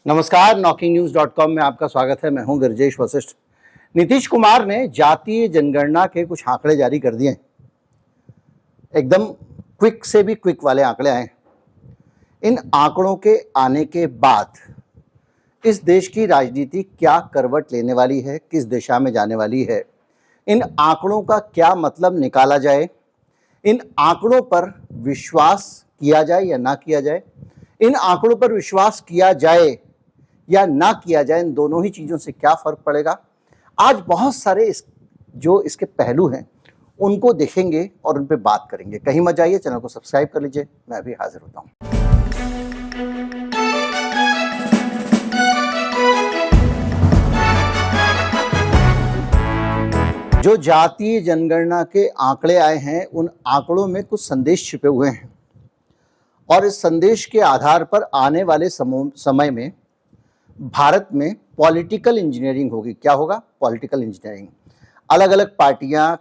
नमस्कार, knocking-news.com में आपका स्वागत है। मैं हूं गिरजेश वशिष्ठ। नीतीश कुमार ने जातीय जनगणना के कुछ आंकड़े जारी कर दिए। एकदम क्विक से भी क्विक वाले आंकड़े आए। इन आंकड़ों के आने के बाद इस देश की राजनीति क्या करवट लेने वाली है, किस दिशा में जाने वाली है, इन आंकड़ों का क्या मतलब निकाला जाए, इन आंकड़ों पर विश्वास किया जाए या ना किया जाए, इन आंकड़ों पर विश्वास किया जाए या ना किया जाए, इन दोनों ही चीज़ों से क्या फ़र्क पड़ेगा। आज बहुत सारे इसके पहलू हैं उनको देखेंगे और उन पे बात करेंगे। कहीं मत जाइए, चैनल को सब्सक्राइब कर लीजिए। मैं अभी हाजिर होता हूँ। जो जातीय जनगणना के आंकड़े आए हैं, उन आंकड़ों में कुछ संदेश छिपे हुए हैं और इस संदेश के आधार पर आने वाले समय में भारत में पॉलिटिकल इंजीनियरिंग होगी। क्या होगा? Political engineering. अलग अलग पार्टियां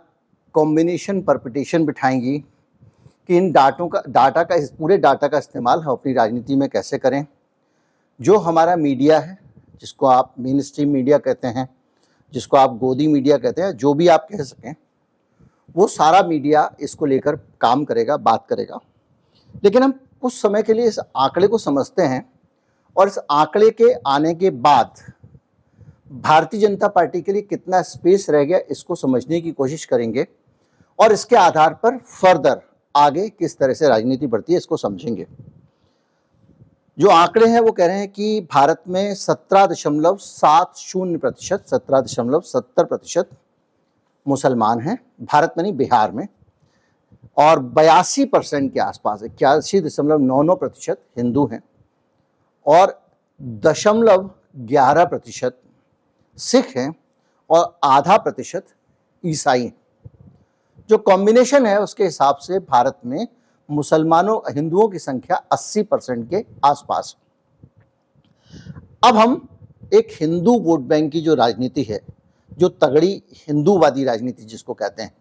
कॉम्बिनेशन परपिटेशन बिठाएंगी कि इन पूरे डाटा का इस्तेमाल हम अपनी राजनीति में कैसे करें। जो हमारा मीडिया है, जिसको आप मेन स्ट्रीम मीडिया कहते हैं, जिसको आप गोदी मीडिया कहते हैं, जो भी आप कह सकें, वो सारा मीडिया इसको लेकर काम करेगा, बात करेगा। लेकिन हम कुछ समय के लिए इस आंकड़े को समझते हैं और इस आंकड़े के आने के बाद भारतीय जनता पार्टी के लिए कितना स्पेस रह गया, इसको समझने की कोशिश करेंगे और इसके आधार पर फर्दर आगे किस तरह से राजनीति बढ़ती है, इसको समझेंगे। जो आंकड़े हैं वो कह रहे हैं कि भारत में 17.70% 17.70% मुसलमान हैं, भारत में नहीं, बिहार में, और 82% के आसपास 81.99% हिंदू हैं और 0.11% सिख हैं और आधा प्रतिशत ईसाई हैं। जो कॉम्बिनेशन है उसके हिसाब से भारत में हिंदुओं की संख्या 80% के आसपास। अब हम एक हिंदू वोट बैंक की जो राजनीति है, जो तगड़ी हिंदूवादी राजनीति जिसको कहते हैं,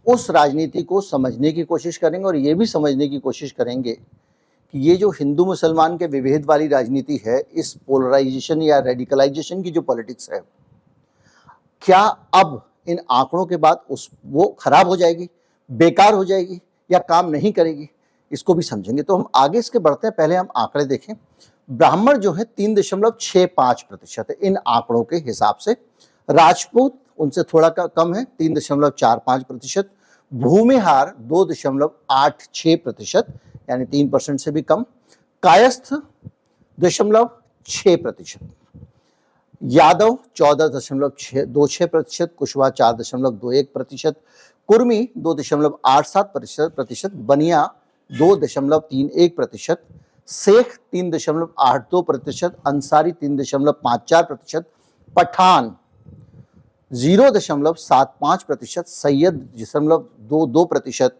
उस राजनीति को समझने की कोशिश करेंगे और ये भी समझने की कोशिश करेंगे कि ये जो हिंदू मुसलमान के विभेद वाली राजनीति है, इस पोलराइजेशन या रेडिकलाइजेशन की जो पॉलिटिक्स है, क्या अब इन आंकड़ों के बाद वो खराब हो जाएगी, बेकार हो जाएगी या काम नहीं करेगी, इसको भी समझेंगे। तो हम आगे इसके बढ़ते हैं। पहले हम आंकड़े देखें। ब्राह्मण जो है 3.65% है इन आंकड़ों के हिसाब से। राजपूत उनसे थोड़ा कम है, 3.45%। भूमिहार 2.86%, यानी 3% से भी कम। कायस्थ 0.6%। यादव 14.26%। कुशवाहा 4.21%। कुर्मी 2.87%। बनिया 2.31%। शेख 3.82%। अंसारी 3.54%। पठान 0.75%। सैयद 0.22%।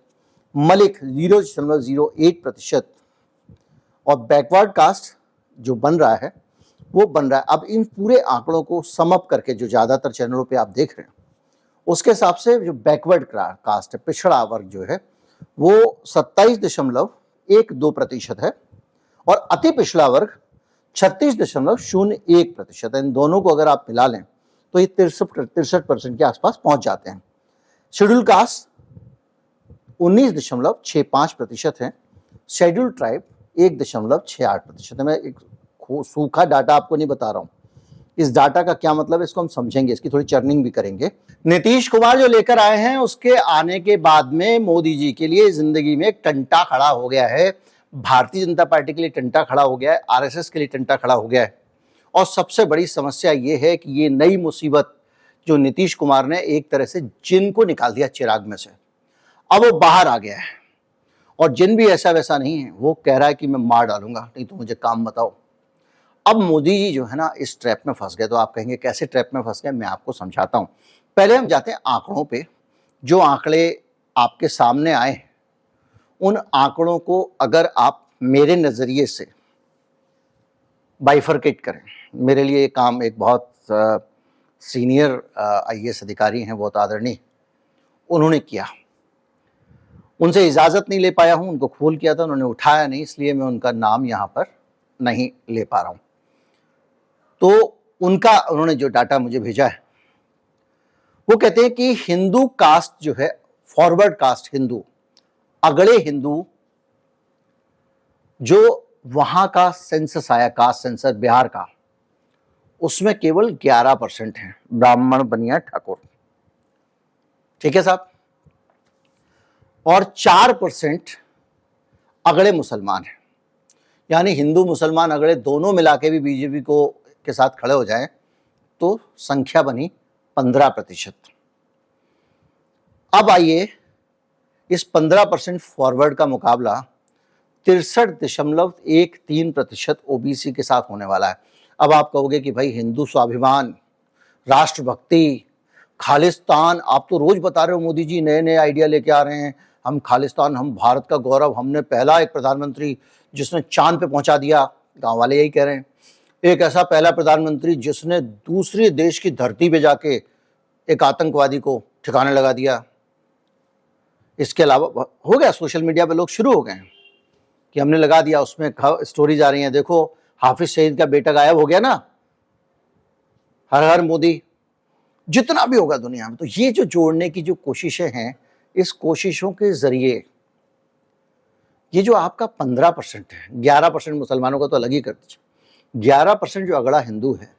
मलिक 0.08%। और बैकवर्ड कास्ट जो बन रहा है वो बन रहा है। अब इन पूरे आंकड़ों को समअप करके जो ज़्यादातर चैनलों पे आप देख रहे हैं, उसके हिसाब से जो बैकवर्ड कास्ट है, पिछड़ा वर्ग जो है, वो 27.12% है और अति पिछड़ा वर्ग 36.01% है। इन दोनों को अगर आप मिला लें तो ये 63% के आसपास पहुंच जाते हैं। शेड्यूल कास्ट 19.65% है। शेड्यूल ट्राइब 1.68% है। मैं एक सूखा डाटा आपको नहीं बता रहा हूं, इस डाटा का क्या मतलब है इसको हम समझेंगे, इसकी थोड़ी चर्निंग भी करेंगे। नीतीश कुमार जो लेकर आए हैं, उसके आने के बाद में मोदी जी के लिए जिंदगी में एक टंटा खड़ा हो गया है। भारतीय जनता पार्टी के लिए टंटा खड़ा हो गया है, आरएसएस के लिए टंटा खड़ा हो गया है। और सबसे बड़ी समस्या ये है कि ये नई मुसीबत जो नीतीश कुमार ने एक तरह से जिन को निकाल दिया चिराग में से, अब वो बाहर आ गया है। और जिन भी ऐसा वैसा नहीं है, वो कह रहा है कि मैं मार डालूंगा, नहीं तो मुझे काम बताओ। अब मोदी जी जो है ना, इस ट्रैप में फंस गए। तो आप कहेंगे कैसे ट्रैप में फंस गए, मैं आपको समझाता हूं। पहले हम जाते हैं आंकड़ों पे। जो आंकड़े आपके सामने आए हैं, उन आंकड़ों को अगर आप मेरे नजरिए से बाइफरकेट करें, मेरे लिए ये काम एक बहुत सीनियर आईएएस अधिकारी हैं, बहुत आदरणीय, उन्होंने किया। उनसे इजाज़त नहीं ले पाया हूं, उनको खोल किया था, उन्होंने उठाया नहीं, इसलिए मैं उनका नाम यहाँ पर नहीं ले पा रहा हूं। तो उनका उन्होंने जो डाटा मुझे भेजा है वो कहते हैं कि हिंदू कास्ट जो है, फॉरवर्ड कास्ट हिंदू, अगड़े हिंदू, जो वहां का सेंसस आया, कास्ट सेंसस बिहार का, उसमें केवल 11% है ब्राह्मण बनिया ठाकुर। ठीक है साहब। और 4% अगड़े मुसलमान हैं। यानी हिंदू मुसलमान अगड़े दोनों मिला के भी बीजेपी को के साथ खड़े हो जाएं तो संख्या बनी 15%। अब आइए इस 15% फॉरवर्ड का मुकाबला 63.13% ओबीसी के साथ होने वाला है। अब आप कहोगे कि भाई हिंदू स्वाभिमान, राष्ट्रभक्ति, खालिस्तान, आप तो रोज बता रहे हो मोदी जी नए नए आइडिया लेके आ रहे हैं, हम खालिस्तान, हम भारत का गौरव, हमने पहला एक प्रधानमंत्री जिसने चांद पे पहुंचा दिया, गांव वाले यही कह रहे हैं, एक ऐसा पहला प्रधानमंत्री जिसने दूसरे देश की धरती पे जाके एक आतंकवादी को ठिकाने लगा दिया। इसके अलावा हो गया, सोशल मीडिया पे लोग शुरू हो गए हैं कि हमने लगा दिया, उसमें स्टोरीज आ रही हैं, देखो हाफिज सईद का बेटा गायब हो गया ना, हर हर मोदी, जितना भी होगा दुनिया में। तो ये जो जोड़ने की जो कोशिशें हैं, इस कोशिशों के जरिए ये जो आपका 15% है, 11% मुसलमानों का तो अलग ही कर दीजिए, 11% जो अगड़ा हिंदू है,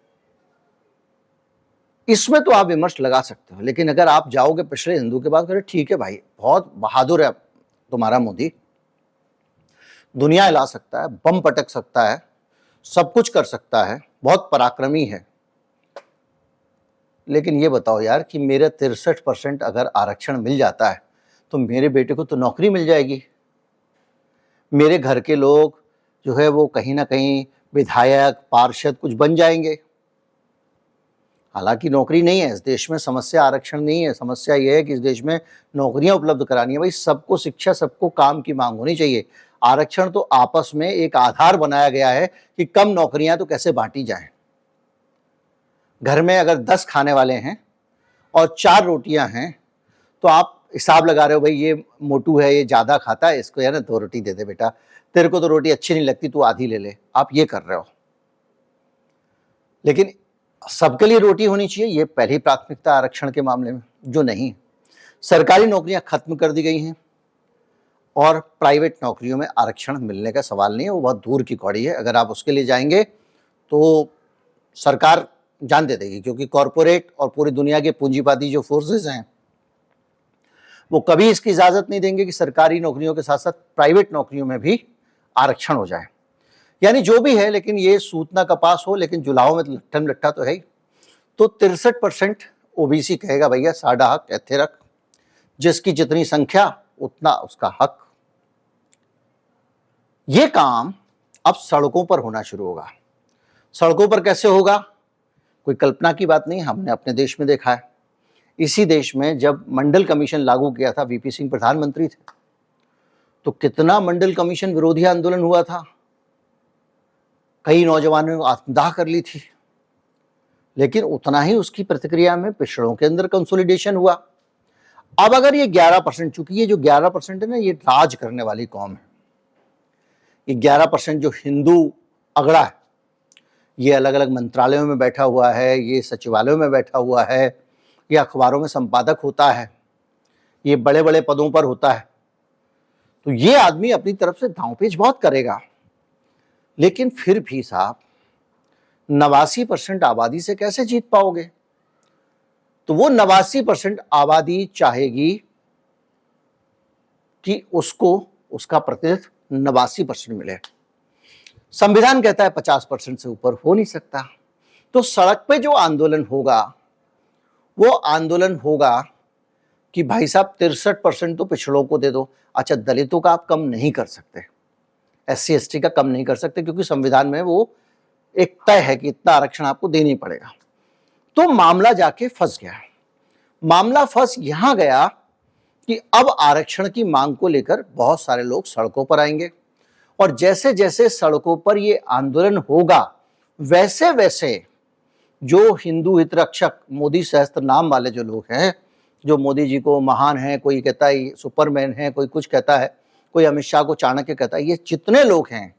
इसमें तो आप विमर्श लगा सकते हो। लेकिन अगर आप जाओगे पिछड़े हिंदू के पास, करें ठीक है भाई, बहुत बहादुर है तुम्हारा मोदी, दुनिया हिला सकता है, बम पटक सकता है, सब कुछ कर सकता है, बहुत पराक्रमी है। लेकिन ये बताओ यार कि मेरे 63% अगर आरक्षण मिल जाता है तो मेरे बेटे को तो नौकरी मिल जाएगी, मेरे घर के लोग जो है वो कहीं ना कहीं विधायक, पार्षद कुछ बन जाएंगे। हालांकि नौकरी नहीं है इस देश में, समस्या आरक्षण नहीं है, समस्या यह है कि इस देश में नौकरियां उपलब्ध करानी है। भाई सबको शिक्षा, सबको काम की मांग होनी चाहिए। आरक्षण तो आपस में एक आधार बनाया गया है कि कम नौकरियां तो कैसे बांटी जाएं। घर में अगर 10 खाने वाले हैं और 4 रोटियां हैं तो आप हिसाब लगा रहे हो, भाई ये मोटू है, ये ज्यादा खाता है, इसको यार ना 2 रोटी दे दे बेटा, तेरे को तो रोटी अच्छी नहीं लगती, तू आधी ले ले, आप ये कर रहे हो। लेकिन सबके लिए रोटी होनी चाहिए, ये पहली प्राथमिकता आरक्षण के मामले में। जो नहीं, सरकारी नौकरियां खत्म कर दी गई हैं और प्राइवेट नौकरियों में आरक्षण मिलने का सवाल नहीं है, वो बहुत दूर की कौड़ी है। अगर आप उसके लिए जाएंगे तो सरकार जान दे देगी, क्योंकि कॉरपोरेट और पूरी दुनिया के पूंजीवादी जो फोर्सेस हैं वो कभी इसकी इजाजत नहीं देंगे कि सरकारी नौकरियों के साथ साथ प्राइवेट नौकरियों में भी आरक्षण हो जाए। यानी जो भी है, लेकिन ये सूतना कपास हो, लेकिन जुलाहो में लट्ठम लट्ठा तो है ही। तो 63% ओबीसी कहेगा भैया साडा हक ऐथे रख, जिसकी जितनी संख्या उतना उसका हक। ये काम अब सड़कों पर होना शुरू होगा। सड़कों पर कैसे होगा, कोई कल्पना की बात नहीं, हमने अपने देश में देखा है। इसी देश में जब मंडल कमीशन लागू किया था, वीपी सिंह प्रधानमंत्री थे, तो कितना मंडल कमीशन विरोधी आंदोलन हुआ था, कई नौजवानों ने आत्मदाह कर ली थी। लेकिन उतना ही उसकी प्रतिक्रिया में पिछड़ों के अंदर कंसोलिडेशन हुआ। अब अगर ये 11%, चूंकि ये जो 11% है ना, ये राज करने वाली कौम है। ये 11% जो हिंदू अगड़ा है, ये अलग अलग मंत्रालयों में बैठा हुआ है, ये सचिवालयों में बैठा हुआ है, ये अखबारों में संपादक होता है, ये बड़े बड़े पदों पर होता है। तो ये आदमी अपनी तरफ से दांवपेच बहुत करेगा। लेकिन फिर भी साहब 89% आबादी से कैसे जीत पाओगे? तो वो 89% आबादी चाहेगी कि उसको उसका प्रतिनिधित्व 89% मिले। संविधान कहता है 50% से ऊपर हो नहीं सकता। तो सड़क पे जो आंदोलन होगा वो आंदोलन होगा कि भाई साहब 63% तो पिछड़ों को दे दो। अच्छा, दलितों का आप कम नहीं कर सकते, SC ST का कम नहीं कर सकते, क्योंकि संविधान में वो एक तय है कि इतना आरक्षण आपको देना ही पड़ेगा। तो मामला जाके फंस गया। मामला फंस यहां गया कि अब आरक्षण की मांग को लेकर बहुत सारे लोग सड़कों पर आएंगे, और जैसे जैसे सड़कों पर ये आंदोलन होगा वैसे वैसे जो हिंदू हित रक्षक, मोदी सहस्त्र नाम वाले जो लोग हैं, जो मोदी जी को महान है, कोई कहता है सुपरमैन है, कोई कुछ कहता है, कोई अमित शाह को चाणक्य कहता है, ये जितने लोग हैं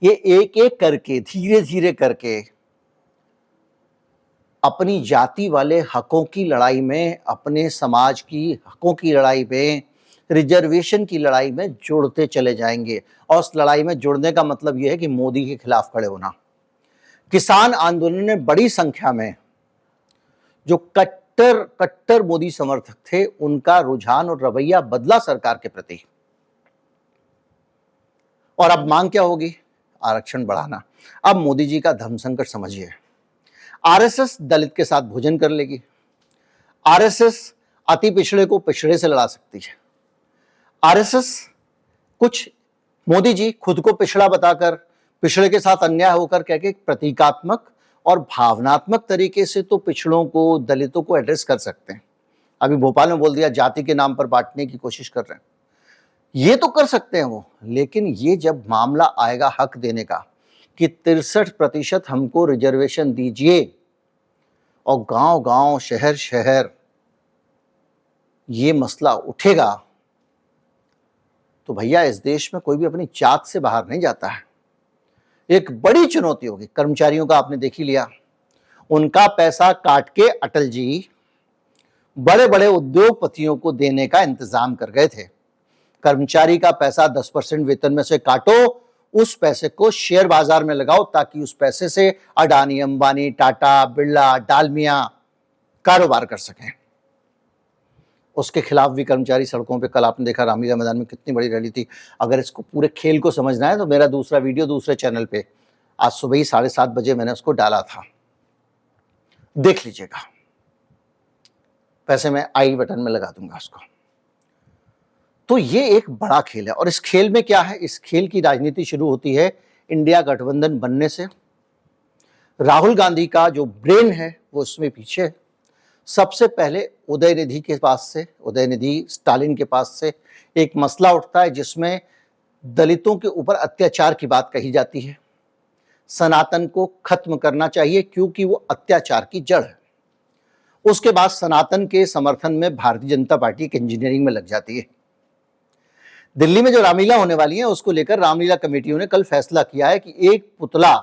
ये एक एक करके धीरे धीरे करके अपनी जाति वाले हकों की लड़ाई में, अपने समाज की हकों की लड़ाई में, रिजर्वेशन की लड़ाई में जुड़ते चले जाएंगे। और उस लड़ाई में जुड़ने का मतलब यह है कि मोदी के खिलाफ खड़े होना। किसान आंदोलन में बड़ी संख्या में जो कट्टर मोदी समर्थक थे, उनका रुझान और रवैया बदला सरकार के प्रति। और अब मांग क्या होगी? आरक्षण बढ़ाना। अब मोदी जी का धर्म संकट समझिए। आरएसएस दलित के साथ भोजन कर लेगी। आरएसएस अति पिछड़े को पिछड़े से लड़ा सकती है। आरएसएस कुछ मोदी जी खुद को पिछड़ा बताकर, पिछड़े के साथ अन्याय होकर कह के प्रतीकात्मक और भावनात्मक तरीके से तो पिछड़ों को, दलितों को एड्रेस कर सकते हैं। अभी भोपाल में बोल दिया जाति के नाम पर बांटने की कोशिश कर रहे हैं, ये तो कर सकते हैं वो। लेकिन ये जब मामला आएगा हक देने का कि 63% हमको रिजर्वेशन दीजिए और गांव गांव, शहर शहर ये मसला उठेगा, तो भैया इस देश में कोई भी अपनी जात से बाहर नहीं जाता है। एक बड़ी चुनौती होगी। कर्मचारियों का आपने देख ही लिया, उनका पैसा काट के अटल जी बड़े बड़े उद्योगपतियों को देने का इंतजाम कर गए थे। कर्मचारी का पैसा 10% वेतन में से काटो, उस पैसे को शेयर बाजार में लगाओ ताकि उस पैसे से अडानी, अंबानी, टाटा, बिरला, डालमिया कारोबार कर सकें। उसके खिलाफ भी कर्मचारी सड़कों पे, कल आपने देखा रामलीला मैदान में कितनी बड़ी रैली थी। अगर इसको पूरे खेल को समझना है तो मेरा दूसरा वीडियो दूसरे चैनल पे आज सुबह ही 7:30 बजे मैंने उसको डाला था, देख लीजिएगा। पैसे मैं आई बटन में लगा दूंगा उसको। तो ये एक बड़ा खेल है। और इस खेल में क्या है? इस खेल की राजनीति शुरू होती है इंडिया गठबंधन बनने से। राहुल गांधी का जो ब्रेन है वो इसमें पीछे है। सबसे पहले उदयनिधि के पास से, उदयनिधि स्टालिन के पास से एक मसला उठता है जिसमें दलितों के ऊपर अत्याचार की बात कही जाती है। सनातन को खत्म करना चाहिए क्योंकि वो अत्याचार की जड़ है। उसके बाद सनातन के समर्थन में भारतीय जनता पार्टी एक इंजीनियरिंग में लग जाती है। दिल्ली में जो रामलीला होने वाली है उसको लेकर रामलीला कमेटियों ने कल फैसला किया है कि एक पुतला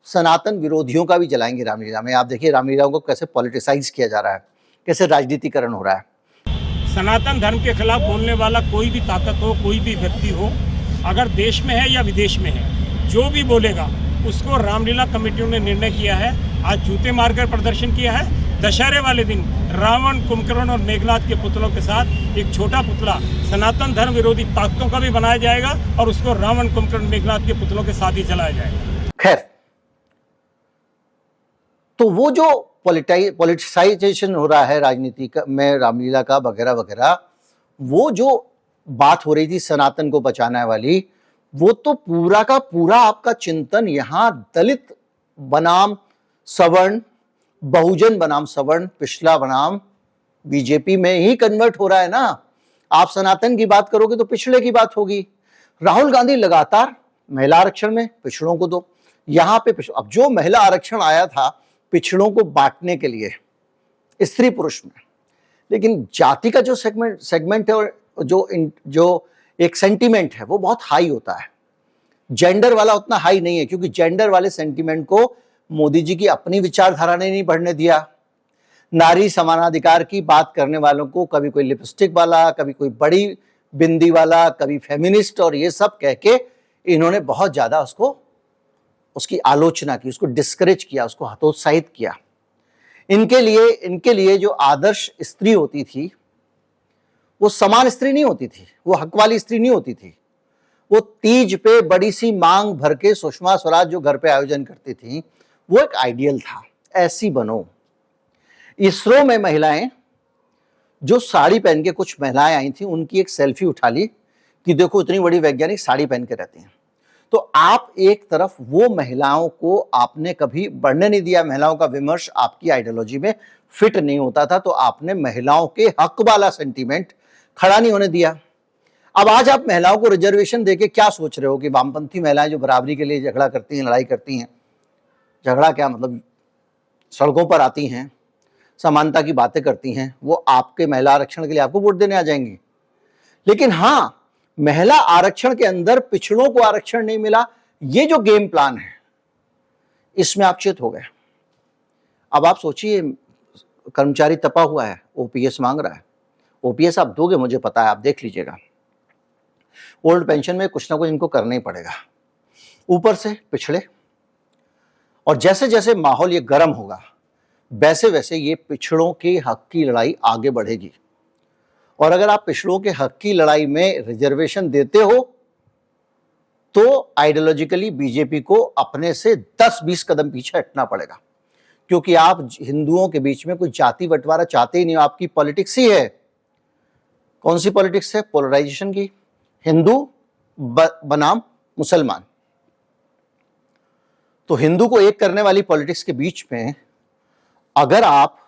सनातन विरोधियों का भी जलाएंगे रामलीला में। आप देखिए रामलीलाओं को कैसे पॉलिटिसाइज किया जा रहा है, कैसे राजनीतिकरण हो रहा है। सनातन धर्म के खिलाफ बोलने वाला कोई भी ताकत हो, कोई भी व्यक्ति हो, अगर देश में है या विदेश में है, जो भी बोलेगा उसको रामलीला कमेटियों ने निर्णय किया है। आज जूते मारकर प्रदर्शन किया है। दशहरे वाले दिन रावण, कुंभकर्ण और मेघनाथ के पुतलों के साथ एक छोटा पुतला सनातन धर्म विरोधी ताकतों का भी बनाया जाएगा और उसको रावण, कुंभकर्ण, मेघनाथ के पुतलों के साथ ही जलाया जाएगा। खैर, तो वो जो पॉलिटिसाइजेशन हो रहा है राजनीति में, रामलीला का वगैरह वगैरह, वो जो बात हो रही थी सनातन को बचाने वाली, वो तो पूरा का पूरा आपका चिंतन यहाँ दलित बनाम सवर्ण, बहुजन बनाम सवर्ण, पिछला बनाम बीजेपी में ही कन्वर्ट हो रहा है ना। आप सनातन की बात करोगे तो पिछड़े की बात होगी। राहुल गांधी लगातार महिला आरक्षण में पिछड़ों को दो, यहाँ पे अब जो महिला आरक्षण आया था पिछड़ों को बांटने के लिए स्त्री पुरुष में, लेकिन जाति का जो सेगमेंट है और जो एक सेंटीमेंट है वो बहुत हाई होता है। जेंडर वाला उतना हाई नहीं है क्योंकि जेंडर वाले सेंटीमेंट को मोदी जी की अपनी विचारधारा ने नहीं बढ़ने दिया। नारी समानाधिकार की बात करने वालों को कभी कोई लिपस्टिक वाला, कभी कोई बड़ी बिंदी वाला, कभी फेमिनिस्ट और ये सब कह के इन्होंने बहुत ज्यादा उसकी आलोचना की, उसको डिस्करेज किया, उसको हतोत्साहित किया। इनके लिए जो आदर्श स्त्री होती थी वो समान स्त्री नहीं होती थी, वो हक वाली स्त्री नहीं होती थी। वो तीज पे बड़ी सी मांग भर के सुषमा स्वराज जो घर पे आयोजन करती थी वो एक आइडियल था, ऐसी बनो। इसरो में महिलाएं जो साड़ी पहन के, कुछ महिलाएं आई थी, उनकी एक सेल्फी उठा ली कि देखो इतनी बड़ी वैज्ञानिक साड़ी पहन के रहती हैं। तो आप एक तरफ वो महिलाओं को आपने कभी बढ़ने नहीं दिया, महिलाओं का विमर्श आपकी आइडियोलॉजी में फिट नहीं होता था, तो आपने महिलाओं के हक वाला सेंटीमेंट खड़ा नहीं होने दिया। अब आज आप महिलाओं को रिजर्वेशन देके क्या सोच रहे हो कि वामपंथी महिलाएं जो बराबरी के लिए झगड़ा करती हैं, लड़ाई करती हैं, झगड़ा क्या मतलब सड़कों पर आती हैं, समानता की बातें करती हैं, वो आपके महिला आरक्षण के लिए आपको वोट देने आ जाएंगी। लेकिन हाँ, महिला आरक्षण के अंदर पिछड़ों को आरक्षण नहीं मिला, ये जो गेम प्लान है इसमें आप चित हो गए। अब आप सोचिए, कर्मचारी तपा हुआ है, ओपीएस मांग रहा है। ओपीएस आप दोगे, मुझे पता है, आप देख लीजिएगा। ओल्ड पेंशन में कुछ ना कुछ इनको करना ही पड़ेगा। ऊपर से पिछड़े, और जैसे जैसे माहौल ये गर्म होगा वैसे वैसे ये पिछड़ों के हक की लड़ाई आगे बढ़ेगी। और अगर आप पिछड़ों के हक की लड़ाई में रिजर्वेशन देते हो तो आइडियोलॉजिकली बीजेपी को अपने से 10-20 कदम पीछे हटना पड़ेगा, क्योंकि आप हिंदुओं के बीच में कोई जाति बंटवारा चाहते ही नहीं। आपकी पॉलिटिक्स ही है, कौन सी पॉलिटिक्स है? पोलराइजेशन की, हिंदू बनाम मुसलमान। तो हिंदू को एक करने वाली पॉलिटिक्स के बीच में अगर आप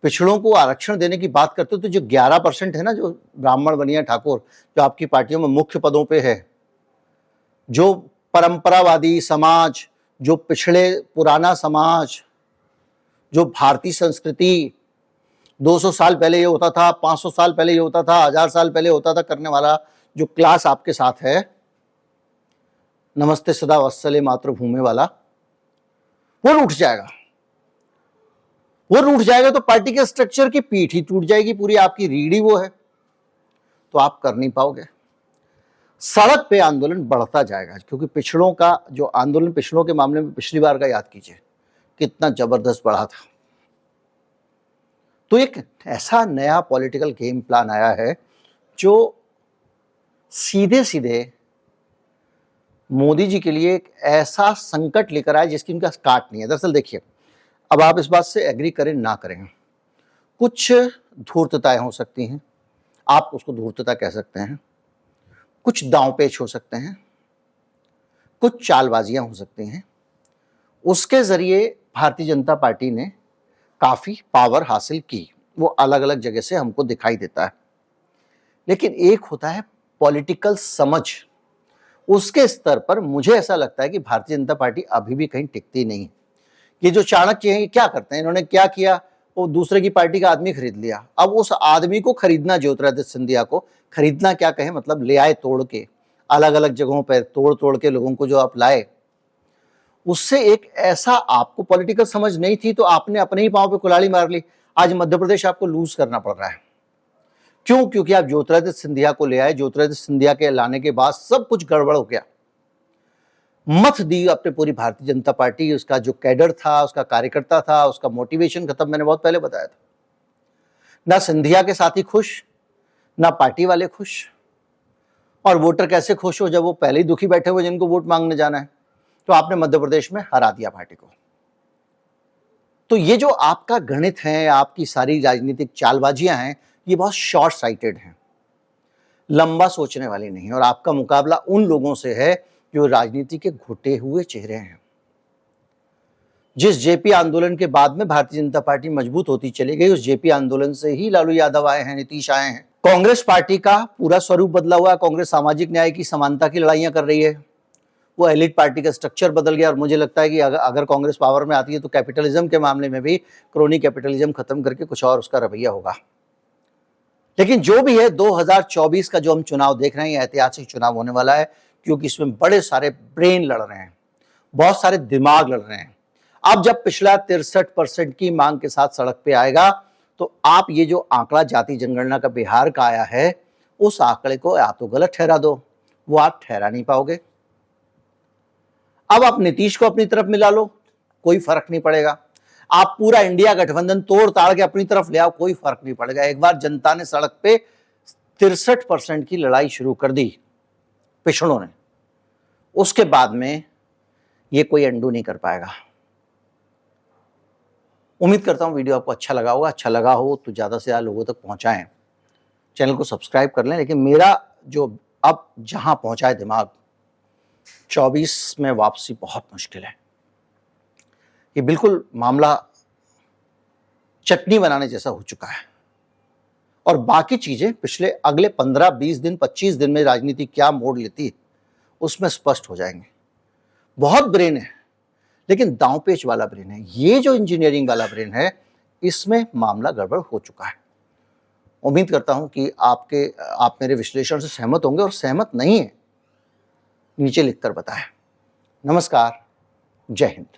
पिछड़ों को आरक्षण देने की बात करते हो तो जो 11% है ना, जो ब्राह्मण बनिया ठाकुर जो आपकी पार्टियों में मुख्य पदों पे है, जो परंपरावादी समाज, जो पिछड़े पुराना समाज, जो भारतीय संस्कृति 200 साल पहले ये होता था, 500 साल पहले ये होता था, 1000 साल पहले होता था करने वाला जो क्लास आपके साथ है, नमस्ते सदा वत्सले मातृभूमि वाला, वो रूठ जाएगा। वो रूठ जाएगा तो पार्टी के स्ट्रक्चर की पीठ ही टूट जाएगी, पूरी आपकी रीढ़ ही वो है, तो आप कर नहीं पाओगे। सड़क पे आंदोलन बढ़ता जाएगा, क्योंकि पिछड़ों का जो आंदोलन पिछड़ों के मामले में पिछली बार का याद कीजिए कितना जबरदस्त बढ़ा था। तो एक ऐसा नया पॉलिटिकल गेम प्लान आया है जो सीधे सीधे मोदी जी के लिए एक ऐसा संकट लेकर आया जिसकी उनका काट नहीं है। दरअसल देखिए, अब आप इस बात से एग्री करें ना करें, कुछ धूर्तताएं हो सकती हैं, आप उसको धूर्तता कह सकते हैं, कुछ दांवपेच हो सकते हैं, कुछ चालबाजियां हो सकती हैं। उसके जरिए भारतीय जनता पार्टी ने काफी पावर हासिल की, वो अलग अलग जगह से हमको दिखाई देता है। लेकिन एक होता है पॉलिटिकल समझ, उसके स्तर पर मुझे ऐसा लगता है कि भारतीय जनता पार्टी अभी भी कहीं टिकती नहीं। ये जो चाणक्य हैं, ये क्या करते हैं, इन्होंने क्या किया, वो दूसरे की पार्टी का आदमी खरीद लिया। अब उस आदमी को खरीदना, ज्योतिरादित्य सिंधिया को खरीदना क्या कहें, मतलब ले आए तोड़ के, अलग अलग जगहों पर तोड़ तोड़ के लोगों को जो आप लाए, उससे एक ऐसा आपको पॉलिटिकल समझ नहीं थी तो आपने अपने ही पांव पे कुल्हाड़ी मार ली। आज मध्य प्रदेश आपको लूज करना पड़ रहा है। क्यों? क्योंकि आप ज्योतिरादित्य सिंधिया को ले आए, ज्योतिरादित्य सिंधिया के लाने के बाद सब कुछ गड़बड़ हो गया। मत दी अपने पूरी भारतीय जनता पार्टी, उसका जो कैडर था, उसका कार्यकर्ता था, उसका मोटिवेशन खत्म। मैंने बहुत पहले बताया था, ना सिंधिया के साथी खुश, ना पार्टी वाले खुश। और वोटर कैसे खुश हो जब वो पहले ही दुखी बैठे हुए जिनको वोट मांगने जाना है। तो आपने मध्य प्रदेश में हरा दिया पार्टी को। तो ये जो आपका गणित है, आपकी सारी राजनीतिक चालबाजियां हैं, ये बहुत शॉर्ट साइटेड हैं, लंबा सोचने वाली नहीं है। और आपका मुकाबला उन लोगों से है जो राजनीति के घुटे हुए चेहरे हैं। जिस जेपी आंदोलन के बाद में भारतीय जनता पार्टी मजबूत होती चली गई, उस जेपी आंदोलन से ही लालू यादव आए हैं, नीतीश आए हैं। कांग्रेस पार्टी का पूरा स्वरूप बदला हुआ है। कांग्रेस सामाजिक न्याय की, समानता की लड़ाइयां कर रही है। वो एलिट पार्टी का स्ट्रक्चर बदल गया। और मुझे लगता है कि अगर कांग्रेस पावर में आती है तो कैपिटलिज्म के मामले में भी क्रोनी कैपिटलिज्म खत्म करके कुछ और उसका रवैया होगा। लेकिन जो भी है, 2024 का जो हम चुनाव देख रहे हैं, ऐतिहासिक चुनाव होने वाला है, क्योंकि इसमें बड़े सारे ब्रेन लड़ रहे हैं, बहुत सारे दिमाग लड़ रहे हैं। अब जब पिछला 63% की मांग के साथ सड़क पे आएगा तो आप ये जो आंकड़ा जाति जनगणना का बिहार का आया है, उस आंकड़े को या तो गलत ठहरा दो, वो आप ठहरा नहीं पाओगे। अब आप नीतीश को अपनी तरफ मिला लो, कोई फर्क नहीं पड़ेगा। आप पूरा इंडिया गठबंधन तोड़ ताड़ के अपनी तरफ ले आओ, कोई फर्क नहीं पड़ेगा। एक बार जनता ने सड़क पे 63% की लड़ाई शुरू कर दी पिछड़ों ने, उसके बाद में ये कोई अंडू नहीं कर पाएगा। उम्मीद करता हूं वीडियो आपको अच्छा लगा होगा। अच्छा लगा हो तो ज्यादा से ज्यादा लोगों तक पहुंचाएं, चैनल को सब्सक्राइब कर लें। लेकिन मेरा जो अब जहां पहुंचा है दिमाग, 24 में वापसी बहुत मुश्किल है। ये बिल्कुल मामला चटनी बनाने जैसा हो चुका है। और बाकी चीजें पिछले अगले 15, 20 दिन, 25 दिन में राजनीति क्या मोड़ लेती है उसमें स्पष्ट हो जाएंगे। बहुत ब्रेन है, लेकिन दांवपेच वाला ब्रेन है। ये जो इंजीनियरिंग वाला ब्रेन है, इसमें मामला गड़बड़ हो चुका है। उम्मीद करता हूं कि आप मेरे विश्लेषण से सहमत होंगे, और सहमत नहीं है नीचे लिखकर बताएं। नमस्कार, जय हिंद।